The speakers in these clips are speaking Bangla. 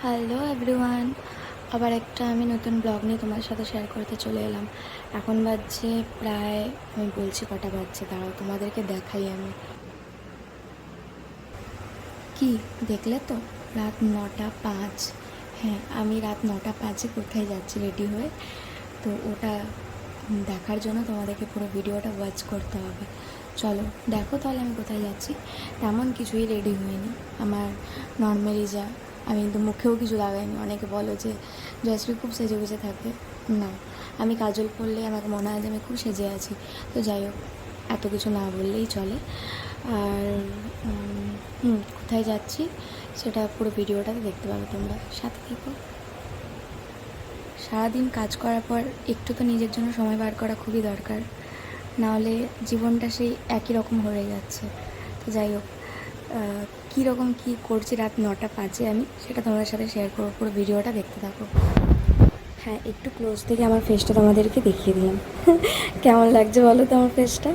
হ্যালো এভরিওয়ান, আবার একটা আমি নতুন ব্লগ নিয়ে তোমাদের সাথে শেয়ার করতে চলে এলাম। এখন বাজছে প্রায়, আমি বলছি কটা বাজছে, দাঁড়াও তোমাদেরকে দেখাই আমি। কি দেখলে তো? রাত 9টা 5। হ্যাঁ, আমি রাত 9টা 5-এ কোথায় যাচ্ছি রেডি হয়ে, তো ওটা দেখার জন্য তোমাদেরকে পুরো ভিডিওটা ওয়াচ করতে হবে। চলো দেখো তাহলে আমি কোথায় যাচ্ছি। তেমন কিছুই রেডি হয়নি, আমার নর্মালি যা। আমি কিন্তু মুখেও কিছু লাগাইনি। অনেকে বলো যে জয়শ্রী খুব সেজে গুজে থাকে। না, আমি কাজল পরলেই আমাকে মনে হয় যে আমি খুব সেজে আছি। তো যাই হোক, এত কিছু না বললেই চলে। আর কোথায় যাচ্ছি সেটা পুরো ভিডিওটাতে দেখতে পাবে, তোমরা সাথে থেকো। সারাদিন কাজ করার পর একটু তো নিজের জন্য সময় বার করা খুবই দরকার, নাহলে জীবনটা সেই একই রকম হয়ে যাচ্ছে। তো যাই হোক, কীরকম কী করছি রাত 9টা 5-এ আমি সেটা তোমাদের সাথে শেয়ার করবো, পুরো ভিডিওটা দেখতে থাকো। হ্যাঁ, একটু ক্লোজ থেকে আমার ফেসটা তোমাদেরকে দেখিয়ে দিলাম। কেমন লাগছে বলো তো আমার ফেসটা?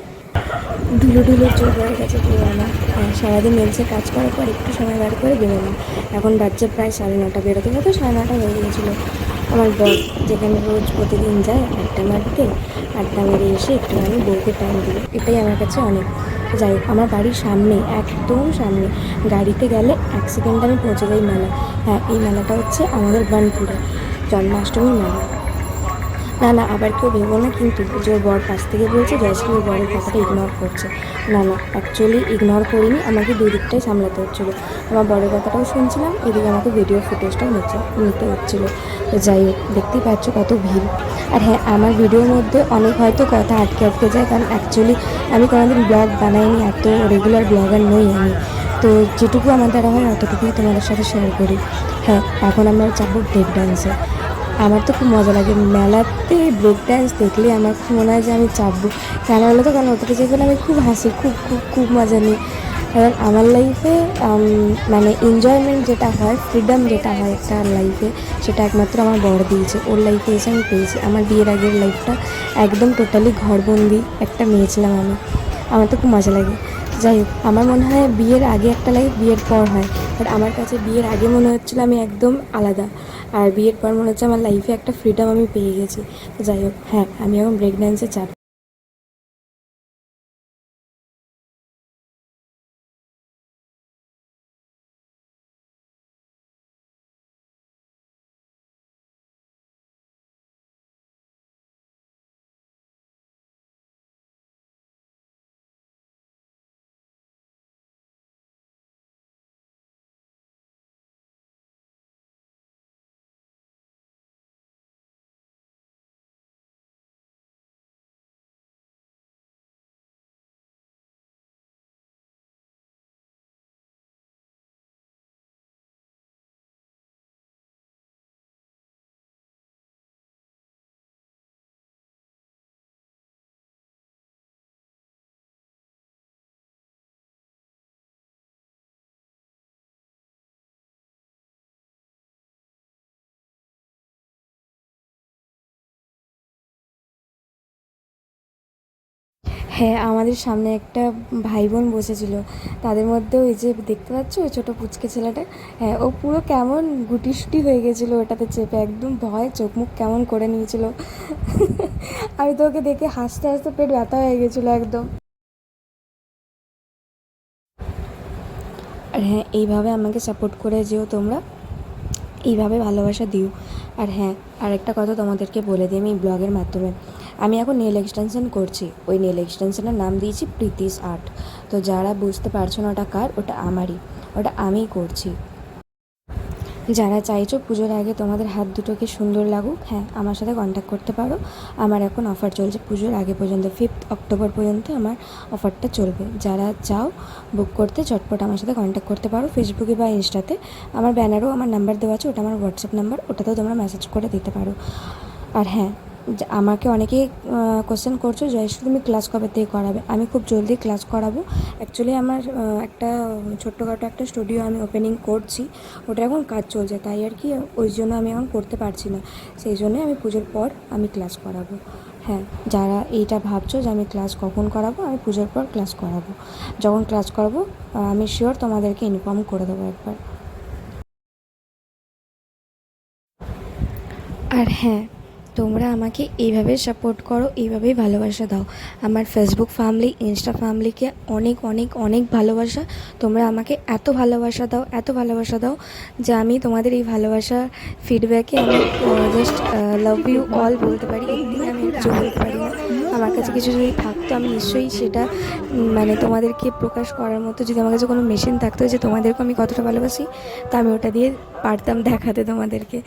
ধুলো ধুলো চোখ হয়ে গেছে পুরোনো। হ্যাঁ, সারাদিন নেলসে কাজ করার পর একটু সময় বার করে বেরোলাম। এখন বাজছে প্রায় 9:30, বেরোতে হতো 9:30 হয়ে গিয়েছিলো। আমার বর যেখানে রোজ প্রতিদিন যায় আড্ডা মারতে, আড্ডা মেরে এসে একটুখানি বউকে টাইম দিল, এটাই আমার কাছে অনেক। যাই হোক, আমার বাড়ির সামনে, একদম সামনে, গাড়িতে গেলে 1 সেকেন্ডে আমি পৌঁছে যাই মেলা। হ্যাঁ, এই মেলাটা হচ্ছে আমাদের বার্নপুরে জন্মাষ্টমীর মেলা। না না, আবার কেউ ভেবো না কিন্তু যে ওর বর পাশ থেকে বলছে জয়শ্রী ওর বরের কথাটা ইগনোর করছে। না না, অ্যাকচুয়ালি ইগনোর করিনি, আমাকে দুই দিকটাই সামলাতে হচ্ছিলো। আমার বরের কথাটাও শুনছিলাম, এদিকে আমাকে ভিডিও ফুটেজটাও নিতে হচ্ছিলো। তো যাই হোক, দেখতেই পাচ্ছ কত ভিড়। আর হ্যাঁ, আমার ভিডিওর মধ্যে অনেক হয়তো কথা আটকে আটকে যায়, কারণ অ্যাকচুয়ালি আমি কোনোদিন ব্লগ বানাইনি, এত রেগুলার ব্লগার নই আমি। তো যেটুকু আমার দ্বারা হয় অতটুকুই তোমাদের সাথে শেয়ার করি। হ্যাঁ, এখন আমরা যাবো ব্রেক ডান্সে। আমার তো খুব মজা লাগে মেলাতে ব্রেক ডান্স দেখলে, আমার খুব মনে হয় যে আমি চাপবো। কেন হলো তো, কেন ওটাতে যেখানে আমি খুব হাসি, খুব খুব খুব মজা নিই। কারণ আমার লাইফে মানে এনজয়মেন্ট যেটা হয়, ফ্রিডম যেটা হয় একটা লাইফে, সেটা একমাত্র আমার বর দিয়েছে। ওর লাইফে এসে আমি পেয়েছি। আমার বিয়ের আগের লাইফটা একদম টোটালি ঘরবন্দি একটা মেয়ে ছিলাম আমি। আমার তো খুব মজা লাগে। যাই হোক, আমার মনে হয় বিয়ের আগে একটা লাইফ, বিয়ের পর হয়। বাট আমার কাছে বিয়ের আগে মনে হচ্ছিলো আমি একদম আলাদা, আর বিয়ের পর মনে হচ্ছে আমার লাইফে একটা ফ্রিডম আমি পেয়ে গেছি। তো যাই হোক, হ্যাঁ, আমি এখন ব্রেক ডান্সে চাপ। হ্যাঁ, আমাদের সামনে একটা ভাই বোন বসেছিল, তাদের মধ্যে ওই যে দেখতে পাচ্ছ ওই ছোটো পুচকে ছেলেটা, হ্যাঁ, ও পুরো কেমন গুটিসুটি হয়ে গেছিলো ওটাতে চেপে, একদম ভয় চোখ মুখ কেমন করে নিয়েছিল। আমি তো ওকে দেখে হাসতে হাসতে পেট ব্যথা হয়ে গেছিলো একদম। আর হ্যাঁ, এইভাবে আমাকে সাপোর্ট করে যেও তোমরা, এইভাবে ভালোবাসা দিও। আর হ্যাঁ, আরেকটা কথা তোমাদেরকে বলে দিই আমি এই ব্লগের মাধ্যমে, আমি এখন নেল এক্সটেনশন করছি। ওই নেল এক্সটেনশনের নাম দিয়েছি প্রীতিস আর্ট। তো যারা বুঝতে পারছো না ওটা কার, ওটা আমারই, ওটা আমিই করছি। যারা চাইছো পুজোর আগে তোমাদের হাত দুটোকে সুন্দর লাগুক, হ্যাঁ, আমার সাথে কন্ট্যাক্ট করতে পারো। আমার এখন অফার চলছে পুজোর আগে পর্যন্ত, 5 অক্টোবর পর্যন্ত আমার অফারটা চলবে। যারা চাও বুক করতে, চটপট আমার সাথে কন্ট্যাক্ট করতে পারো ফেসবুকে বা ইনস্টাতে। আমার ব্যানারেও আমার নাম্বার দেওয়া আছে, ওটা আমার হোয়াটসঅ্যাপ নাম্বার, ওটাতেও তোমরা মেসেজ করে দিতে পারো। আর হ্যাঁ, আমাকে অনেকেই কোশ্চেন করছো জয়শ্রী তুমি ক্লাস কবে থেকে করাবে। আমি খুব জলদি ক্লাস করাবো। অ্যাকচুয়ালি আমার একটা ছোট্টখাটো একটা স্টুডিও আমি ওপেনিং করছি, ওটা এখন কাজ চলছে, তাই আর কি ওই জন্য আমি এখন করতে পারছি না। সেই জন্যে আমি পুজোর পর আমি ক্লাস করাবো। হ্যাঁ, যারা এইটা ভাবছো যে আমি ক্লাস কখন করাবো, আমি পুজোর পর ক্লাস করাবো। যখন ক্লাস করাবো আমি শিওর তোমাদেরকে ইনফর্ম করে দেবো একবার। আর হ্যাঁ, তোমরা আমাকে এইভাবে সাপোর্ট করো, এইভাবেই ভালোবাসা দাও। আমার ফেসবুক ফ্যামিলি, ইনস্টা ফ্যামিলিকে অনেক অনেক অনেক ভালোবাসা। তোমরা আমাকে এত ভালোবাসা দাও, এত ভালোবাসা দাও যে আমি তোমাদের এই ভালোবাসা ফিডব্যাকে আমি জাস্ট লাভ ইউ অল বলতে পারি। এর থেকে আমি কিছু বলতে পারি না। আমার কাছে কিছু যদি থাকতো আমি নিশ্চয়ই সেটা মানে তোমাদেরকে প্রকাশ করার মতো, যদি আমার কাছে কোনো মেশিন থাকতো যে তোমাদেরকে আমি কতটা ভালোবাসি, তা আমি ওটা দিয়ে পারতাম দেখাতে তোমাদেরকে।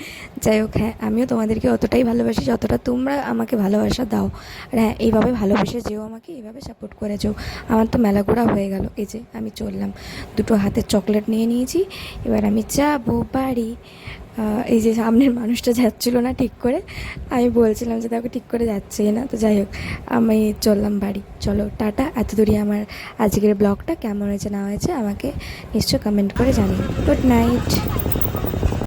যাই হোক, হ্যাঁ, আমিও তোমাদেরকে অতটাই ভালোবাসি যতটা তোমরা আমাকে ভালোবাসা দাও। আর হ্যাঁ, এইভাবে ভালোবেসে যেও, আমাকে এইভাবে সাপোর্ট করে যেও। আমার তো মেলা ঘোরা হয়ে গেল, এই যে আমি চললাম, দুটো হাতে চকলেট নিয়ে নিয়েছি, এবার আমি যাবো বাড়ি। এই যে সামনের মানুষটা যাচ্ছিলো না ঠিক করে, আমি বলছিলাম যে দেখো ঠিক করে যাচ্ছে না, তো যাই হোক আমি চললাম বাড়ি। চলো টাটা। এত দূরই আমার আজকের ব্লগটা। কেমন হয়েছে না হয়েছে আমাকে নিশ্চয় কমেন্ট করে জানিও। Good night.